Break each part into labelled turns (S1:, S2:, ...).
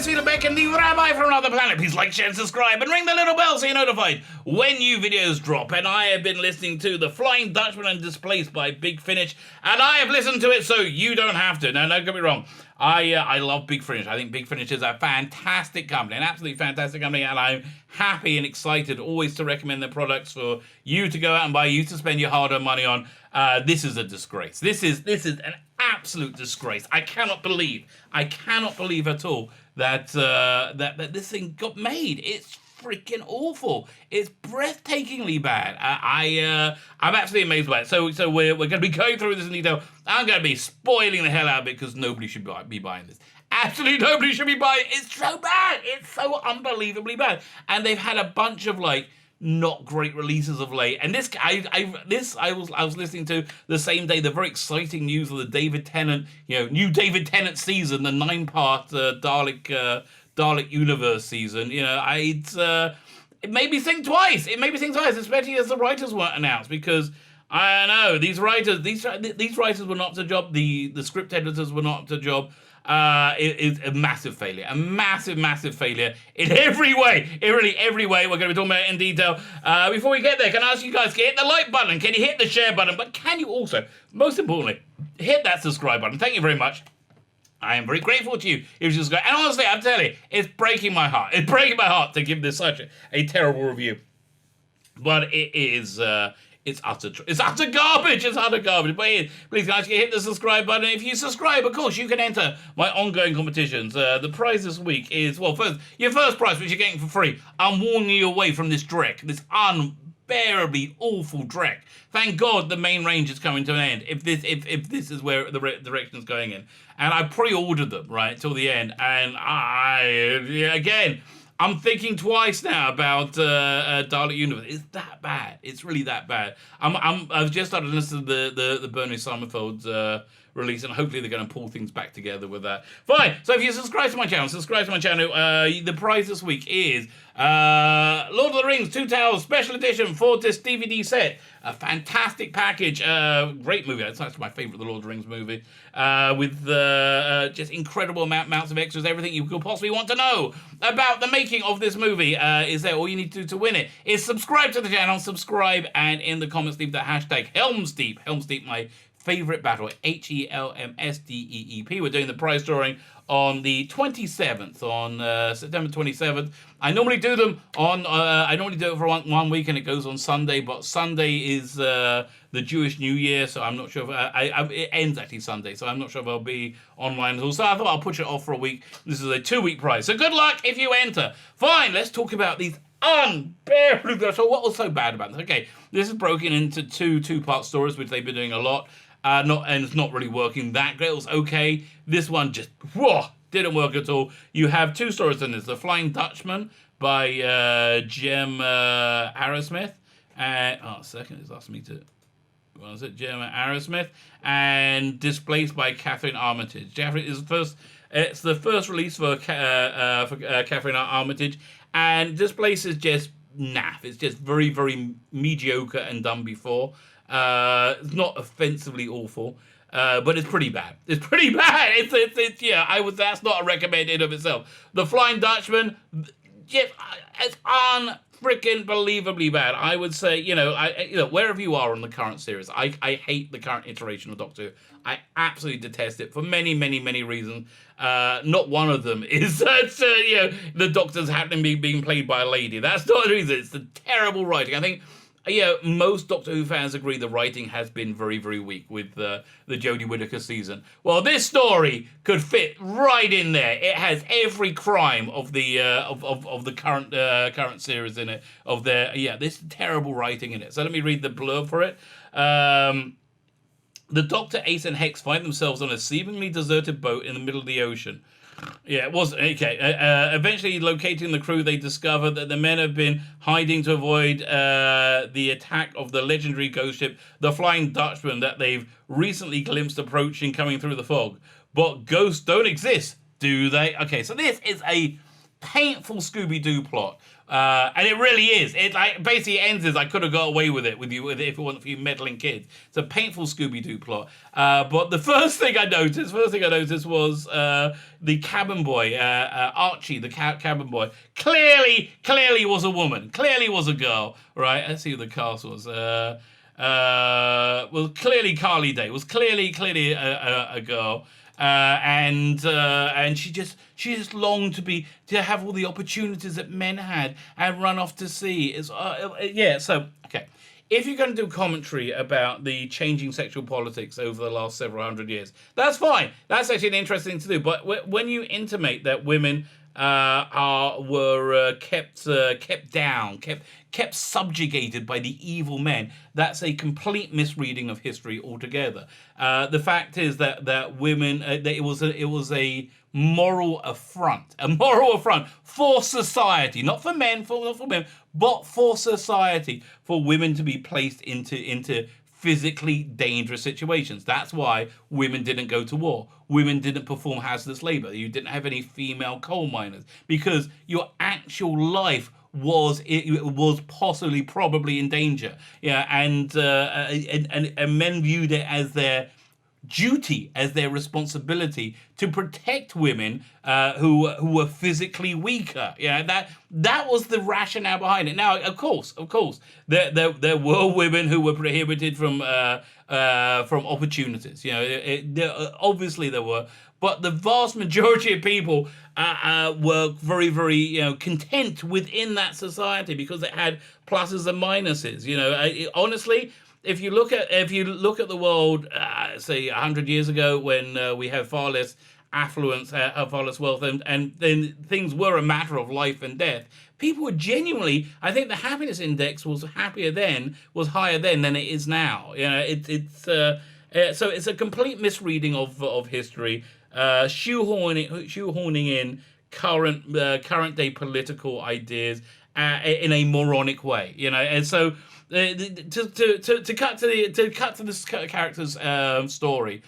S1: is Felix Beck and the Rabbi from another planet. Please like, share, and subscribe, and ring the little bell so you're notified when new videos drop. And I have been listening to The Flying Dutchman and Displaced by Big Finish, and I have listened to it so you don't have to. Now, don't get me wrong. I love Big Finish. I think Big Finish is a fantastic company, an absolutely fantastic company, and I'm happy and excited always to recommend their products for you to go out and buy, you to spend your hard-earned money on. This is a disgrace. This is an absolute disgrace. I cannot believe at all that that this thing got made. It's freaking awful. It's breathtakingly bad. I'm absolutely amazed by it. So we're going to be going through this in detail. I'm going to be spoiling the hell out of it because nobody should be buying this. Absolutely nobody should be buying it. It's so bad. It's so unbelievably bad. And they've had a bunch of not great releases of late. And this, I was listening to the same day, the very exciting news of the David Tennant, new David Tennant season, the 9-part Dalek Universe season. It made me think twice. Especially as the writers weren't announced, because I know these writers were not up to job. The script editors were not up to job. It is a massive failure, massive failure in every way. Every way. We're going to be talking about it in detail. Before we get there, can I ask you guys, can you hit the like button? Can you hit the share button? But can you also, most importantly, hit that subscribe button? Thank you very much. I am very grateful to you if you subscribe. And honestly, I'm telling you, it's breaking my heart. It's breaking my heart to give this such a terrible review. But it is... It's utter garbage. It's utter garbage. But please, guys, hit the subscribe button. If you subscribe, of course, you can enter my ongoing competitions. The prize this week is, your first prize, which you're getting for free. I'm warning you away from this Drek, this unbearably awful Drek. Thank God the main range is coming to an end. If this is where the direction is going in, and I pre-ordered them right till the end, and again. I'm thinking twice now about Dalek Universe. It's that bad. It's really that bad. I've just started listening to the Bernie Summerfield's release, and hopefully they're going to pull things back together with that. Fine. So if you subscribe to my channel, the prize this week is Lord of the Rings 2 Towers Special Edition 4-disc DVD set. A fantastic package. Great movie. It's actually my favorite The Lord of the Rings movie. With just incredible amounts of extras. Everything you could possibly want to know about the making of this movie is there. All you need to do to win it is subscribe to the channel, and in the comments leave the hashtag HelmsDeep. HelmsDeep, my favorite battle, HelmsDeep. We're doing the prize drawing on the 27th, on September 27th. I normally do them on, I normally do it for one week, and it goes on Sunday, but Sunday is the Jewish New Year, so I'm not sure if, it ends actually Sunday, so I'm not sure if I'll be online at all. So I thought I'll push it off for a week. This is a 2-week prize, so good luck if you enter. Fine, let's talk about these unbearably. So what was so bad about this? Okay, this is broken into two-part stories, which they've been doing a lot. And it's not really working that great. It was okay. This one just didn't work at all. You have two stories in this: The Flying Dutchman by Jem Arrowsmith, and it's asking me to. What was it? Jem Arrowsmith, and Displaced by Catherine Armitage. It's the first release for Catherine Armitage, and Displaced is just naff. It's just very, very mediocre and done before. It's not offensively awful, but it's pretty bad. It's pretty bad. That's not a recommend in of itself. The Flying Dutchman, it's unfreaking believably bad. I would say, wherever you are on the current series, I hate the current iteration of Doctor Who. I absolutely detest it for many, many, many reasons. Not one of them is the Doctor's happening being played by a lady. That's not the reason. It's the terrible writing. I think. Most Doctor Who fans agree the writing has been very, very weak with the Jodie Whittaker season. Well, this story could fit right in there. It has every crime of the current series in it. This terrible writing in it. So let me read the blurb for it. The Doctor, Ace, and Hex find themselves on a seemingly deserted boat in the middle of the ocean. Yeah, it was okay. Eventually, locating the crew, they discover that the men have been hiding to avoid the attack of the legendary ghost ship, the Flying Dutchman, that they've recently glimpsed approaching, coming through the fog. But ghosts don't exist, do they? Okay, so this is a painful Scooby-Doo plot. And it really is. It like basically ends as I could have got away with it if it wasn't for you meddling kids. It's a painful Scooby-Doo plot. But the first thing I noticed was the cabin boy, Archie, the cabin boy. Clearly was a woman. Clearly was a girl. Right? Let's see who the cast was. Well, clearly Carly Day was clearly a girl. And she just longed to have all the opportunities that men had and run off to sea. So okay, if you're going to do commentary about the changing sexual politics over the last several hundred years, that's fine. That's actually an interesting thing to do. But when you intimate that women were kept down, kept subjugated by the evil men, that's a complete misreading of history altogether. The fact is that women, that it was a moral affront for society, not for men, but for society, for women to be placed into physically dangerous situations. That's why women didn't go to war. Women didn't perform hazardous labor. You didn't have any female coal miners because your actual life was possibly probably in danger. Yeah, and men viewed it as their duty, as their responsibility to protect women who were physically weaker. Yeah, that was the rationale behind it. Now, of course, there were women who were prohibited from opportunities. You know, obviously there were, but the vast majority of people were very, very content within that society because it had pluses and minuses. You know, honestly. If you look at the world, say 100 years ago, when we had far less affluence, far less wealth, and then things were a matter of life and death, people were genuinely. I think the happiness index was higher then than it is now. You know, so it's a complete misreading of history, shoehorning in current day political ideas in a moronic way. You know, and so. To cut to this character's story,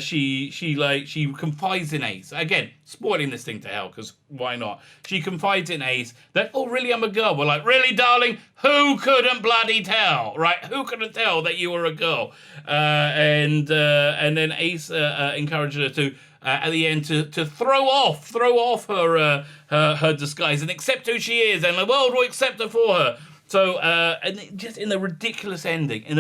S1: she confides in Ace. Again, spoiling this thing to hell, because why not? She confides in Ace that, oh, really, I'm a girl. We're like, really, darling? Who couldn't bloody tell, right? Who couldn't tell that you were a girl? And then Ace encouraged her to, at the end, to throw off her disguise and accept who she is, and the world will accept her for her. So, and just in the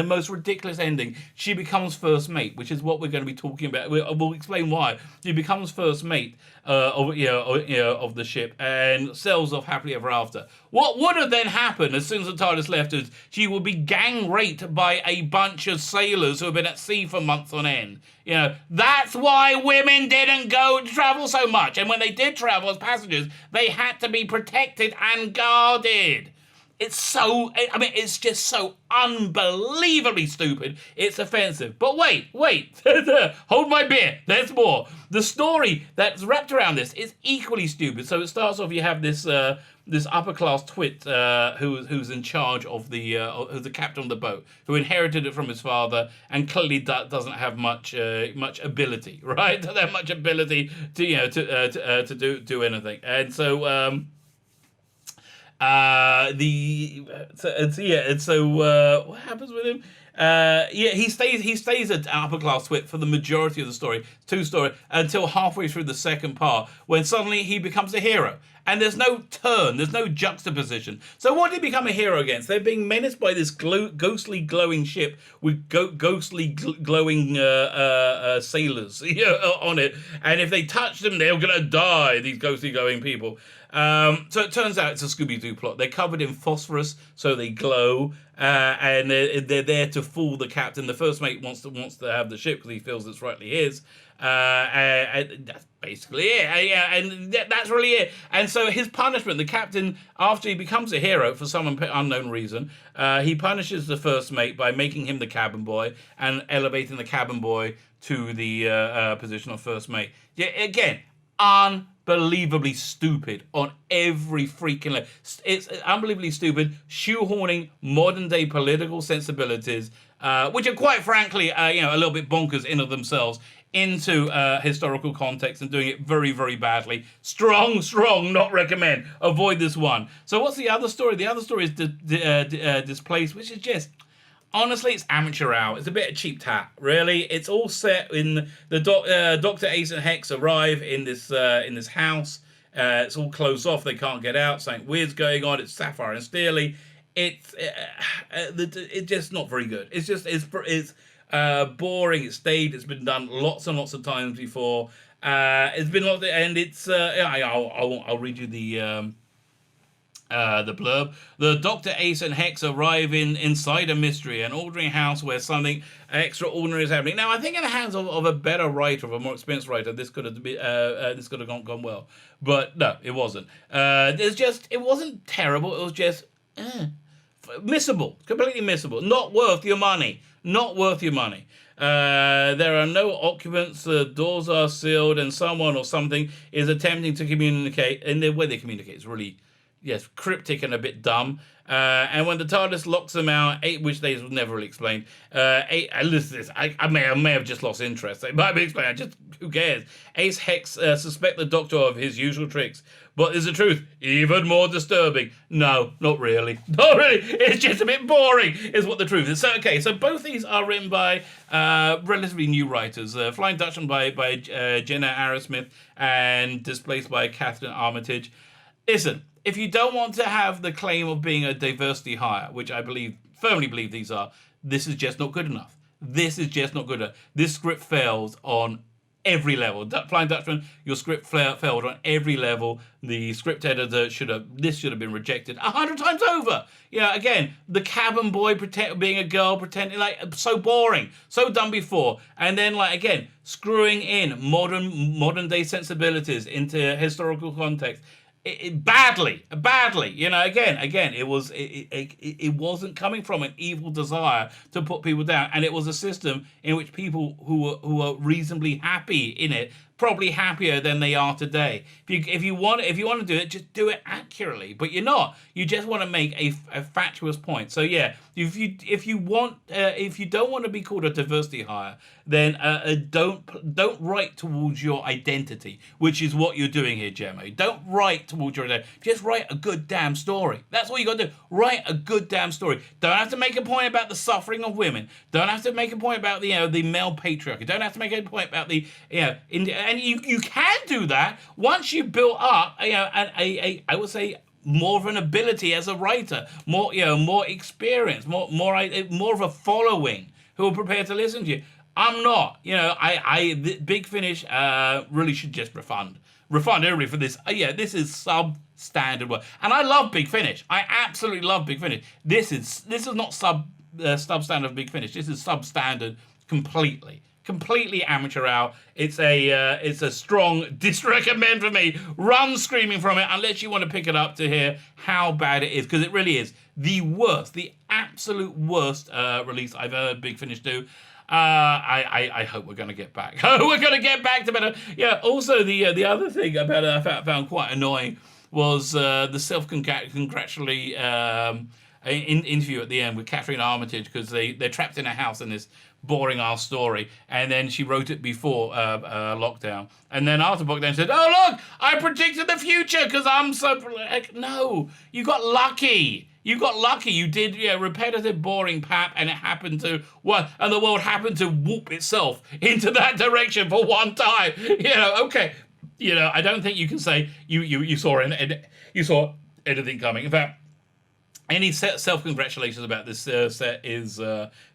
S1: most ridiculous ending, she becomes first mate, which is what we're going to be talking about. We'll explain why. She becomes first mate of the ship and sails off happily ever after. What would have then happened as soon as the TARDIS left is she would be gang raped by a bunch of sailors who have been at sea for months on end. You know, that's why women didn't travel so much. And when they did travel as passengers, they had to be protected and guarded. It's just so unbelievably stupid. It's offensive. But wait. Hold my beer. There's more. The story that's wrapped around this is equally stupid. So it starts off, you have this upper class twit who's in charge of who's the captain of the boat, who inherited it from his father and clearly doesn't have much ability, right? Doesn't have much ability to do anything. And so what happens with him? He stays an upper class twit for the majority of the story, until halfway through the second part, when suddenly he becomes a hero. And there's no turn, there's no juxtaposition. So what did he become a hero against? They're being menaced by this ghostly glowing ship with ghostly glowing sailors on it. And if they touch them, they're going to die, these ghostly glowing people. So it turns out it's a Scooby-Doo plot. They're covered in phosphorus, so they glow, and they're there to fool the captain. The first mate wants to have the ship because he feels it's rightly his. And that's basically it. And that's really it. And so his punishment, the captain, after he becomes a hero for some unknown reason, he punishes the first mate by making him the cabin boy and elevating the cabin boy to the position of first mate. Yeah, again, unbelievably stupid on every freaking level. It's unbelievably stupid, shoehorning modern day political sensibilities, which are quite frankly, a little bit bonkers in of themselves, into historical context and doing it very, very badly. Strong, not recommend. Avoid this one. So what's the other story? The other story is Displaced, which is just... Honestly, it's amateur hour. It's a bit of cheap tat, really. It's all set in the Dr. Ace and Hex arrive in this house. It's all closed off. They can't get out. Something weird's going on. It's Sapphire and Steely. It's just not very good. It's boring. It's staged. It's been done lots and lots of times before. It's been lots, and it's. I'll read you the blurb. The Dr. Ace and Hex arrive inside a mystery, an ordinary house where something extraordinary is happening. Now, I think in the hands of a better writer, of a more experienced writer, this could have gone well. But no, it wasn't. It wasn't terrible. It was just missable, completely missable. Not worth your money. Not worth your money. There are no occupants, the doors are sealed, and someone or something is attempting to communicate. And the way they communicate is really... Yes, cryptic and a bit dumb. And when the TARDIS locks them out, which they was never really explained. Listen to this. I may have just lost interest. It might be explained. Who cares? Ace Hex suspect the Doctor of his usual tricks. But is the truth even more disturbing? No, not really. Not really. It's just a bit boring, is what the truth is. So both these are written by relatively new writers. Flying Dutchman by Jenna Arrowsmith and Displaced by Catherine Armitage. Listen, if you don't want to have the claim of being a diversity hire, which I firmly believe these are, this is just not good enough. This is just not good enough. This script fails on every level. Flying Dutchman, your script failed on every level. The script editor should have been rejected 100 times over. Again, the cabin boy being a girl, pretending so boring, so done before, and then again screwing in modern day sensibilities into historical context. Badly. Again, it wasn't coming from an evil desire to put people down, and it was a system in which people who were reasonably happy in it, probably happier than they are today. If you want to do it, just do it accurately. But you're not. You just want to make a fatuous point. So yeah, if you don't want to be called a diversity hire, then don't write towards your identity, which is what you're doing here, Gemma. Don't write towards your identity. Just write a good damn story. That's what you got to do. Write a good damn story. Don't have to make a point about the suffering of women. Don't have to make a point about the male patriarchy. Don't have to make a point about and you can do that once you've built up I would say more of an ability as a writer, more experience, more of a following who are prepared to listen to you. I'm not. The Big Finish really should just refund everybody for this. This is substandard work, and I love Big Finish. I absolutely love Big Finish. This is not substandard Big Finish. This is substandard completely amateur hour. It's a strong disrecommend for me. Run screaming from it unless you want to pick it up to hear how bad it is, because it really is the absolute worst release I've heard Big Finish do. I hope we're going to get back. We're going to get back to better. Yeah. Also, the other thing about it I found quite annoying was the self-congratulatory interview at the end with Catherine Armitage, because they're trapped in a house in this boring ass story, and then she wrote it before lockdown, and then after lockdown said, "Oh look, I predicted the future because I'm so..." No, you got lucky. You did repetitive, boring pap, and it happened to and the world happened to whoop itself into that direction for one time. Okay. I don't think you can say you saw anything coming. In fact, any self-congratulations about this set is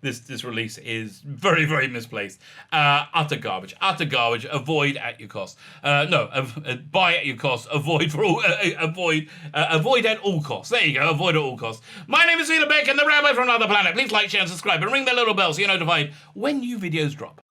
S1: this release is very, very misplaced. Utter garbage. Avoid at your cost. Buy at your cost. Avoid at all costs. There you go. Avoid at all costs. My name is Vila Beck, and the Rabbi from another planet. Please like, share, and subscribe, and ring the little bell so you're notified when new videos drop.